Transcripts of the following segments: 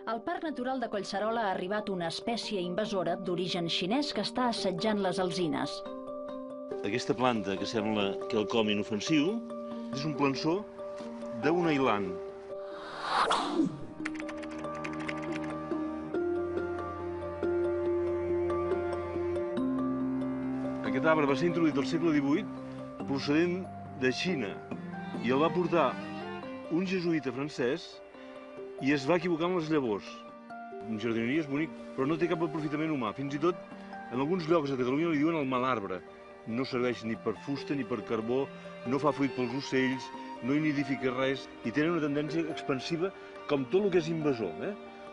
Al Parc Natural de Collserola ha arribat una espècie invasora d'origen xinès que està assetjant les alzines. Aquesta planta, que sembla quelcom inofensiu, és un plançó d'un ailant. Aquest arbre va ser introduït al segle XVIII procedent de Xina i el va portar un jesuïta francès i es va equivocar amb les llavors. En jardineria és bonic, però no té cap aprofitament humà. Fins i tot, en alguns llocs de Catalunya li diuen el mal arbre. No serveix ni per fusta ni per carbó, no fa fruit pels ocells, no hi nidifica res i tenen una tendència expansiva com tot el que és invasor.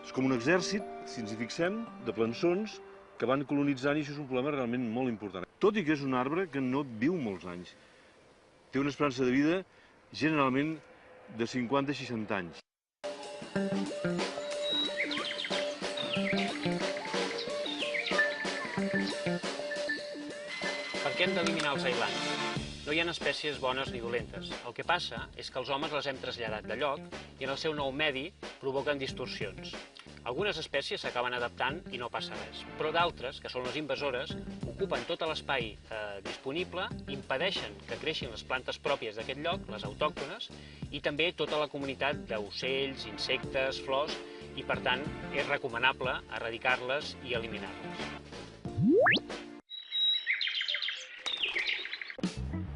És com un exèrcit, si ens hi fixem, de plançons que van colonitzant i això és un problema realment molt important. Tot i que és un arbre que no viu molts anys. Té una esperança de vida generalment de 50 a 60 anys. Per què hem d'eliminar els ailants? No hi ha espècies bones ni dolentes. El que passa és que els homes les hem traslladat de lloc i en el seu nou medi provoquen distorsions. Algunes espècies s'acaben adaptant i no passa res, però d'altres, que són les invasores, ocupen tot l'espai disponible, impedeixen que creixin les plantes pròpies d'aquest lloc, les autòctones, i també tota la comunitat d'ocells, insectes, flors, i per tant és recomanable erradicar-les i eliminar-les.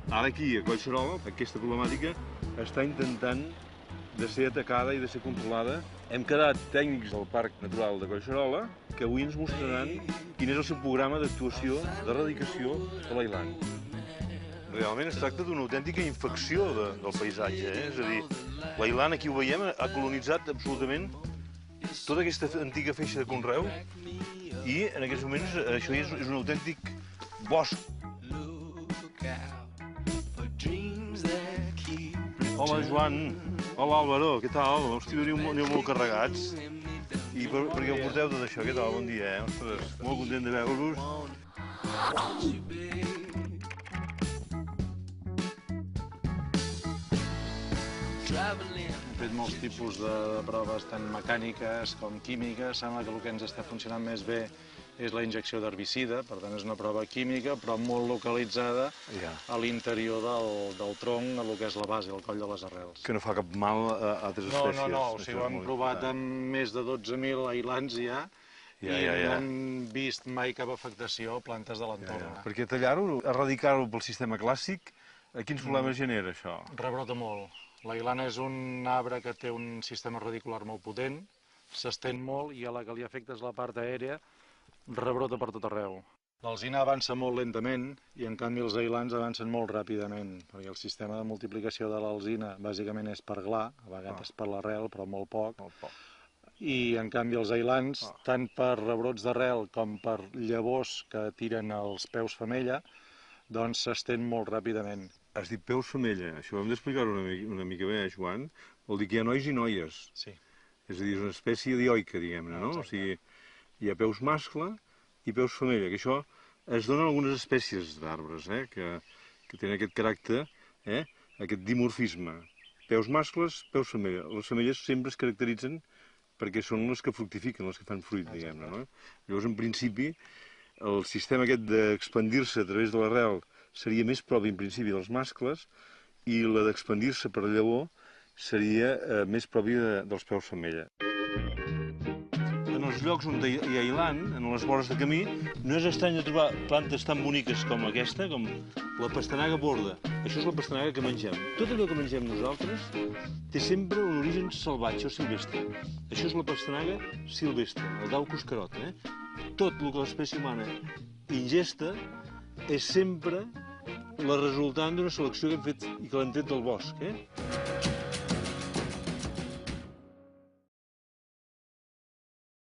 Ara aquí, a Collserola, aquesta problemàtica està intentant de ser atacada i de ser controlada. Hem quedat tècnics del Parc Natural de Collserola que avui ens mostraran quin és el seu programa d'actuació d'erradicació de l'ailant. Realment es tracta d'una autèntica infecció del paisatge. És a dir, l'ailant, aquí ho veiem, ha colonitzat absolutament tota aquesta antiga feixa de conreu i en aquests moments això és un autèntic bosc. Hola, Joan. Hola, Álvaro. Què tal? Hosti, aneu molt carregats. I per què ho porteu tot això? Què tal? Bon dia, Ostres, molt content de veure-vos. Hem fet molts tipus de proves, tant mecàniques com químiques. Sembla que el que ens està funcionant més bé és la injecció d'herbicida, per tant és una prova química, però molt localitzada a l'interior del tronc, el que és la base, el coll de les arrels. Que no fa cap mal a altres espècies. No, o sigui, ho hem provat amb més de 12.000 ailants ja, i no hem vist mai cap afectació a plantes de l'entorn. Perquè tallar-ho, erradicar-ho pel sistema clàssic, quins problemes genera això? Rebrota molt. L'ailant és un arbre que té un sistema radicular molt potent, s'estén molt i a la que li afectes la part aèria rebrota per tot arreu. L'alzina avança molt lentament i en canvi els ailants avancen molt ràpidament, perquè el sistema de multiplicació de l'alzina bàsicament és per gla, a vegades per l'arrel, però molt poc. I en canvi els ailants, tant per rebrots d'arrel com per llavors que tiren els peus femella, doncs s'estén molt ràpidament. Has dit peus femella, això ho hem d'explicar-ho una mica bé, Joan. Vol dir que hi ha nois i noies. Sí. És a dir, és una espècie dioica, diguem-ne, no? O sigui, hi ha peus mascle i peus femella, que això es dona en algunes espècies d'arbres, que tenen aquest caràcter, aquest dimorfisme. Peus mascles, peus femella. Les femelles sempre es caracteritzen perquè són les que fructifiquen, les que fan fruit, diguem-ne, no? Llavors, en principi, el sistema aquest d'expandir-se a través de l'arrel seria més propi, en principi, dels mascles i la d'expandir-se per llavor seria més propi dels peus femella. En els llocs on hi ha ailant, en les vores de camí, no és estrany de trobar plantes tan boniques com aquesta, com la pastanaga borda. Això és la pastanaga que mengem. Tot allò que mengem nosaltres té sempre un origen salvatge o silvestre. Això és la pastanaga silvestre, el Daucus carot. Tot el que l'espècie humana ingesta és sempre la resultant d'una selecció que hem fet i que l'hem tret del bosc.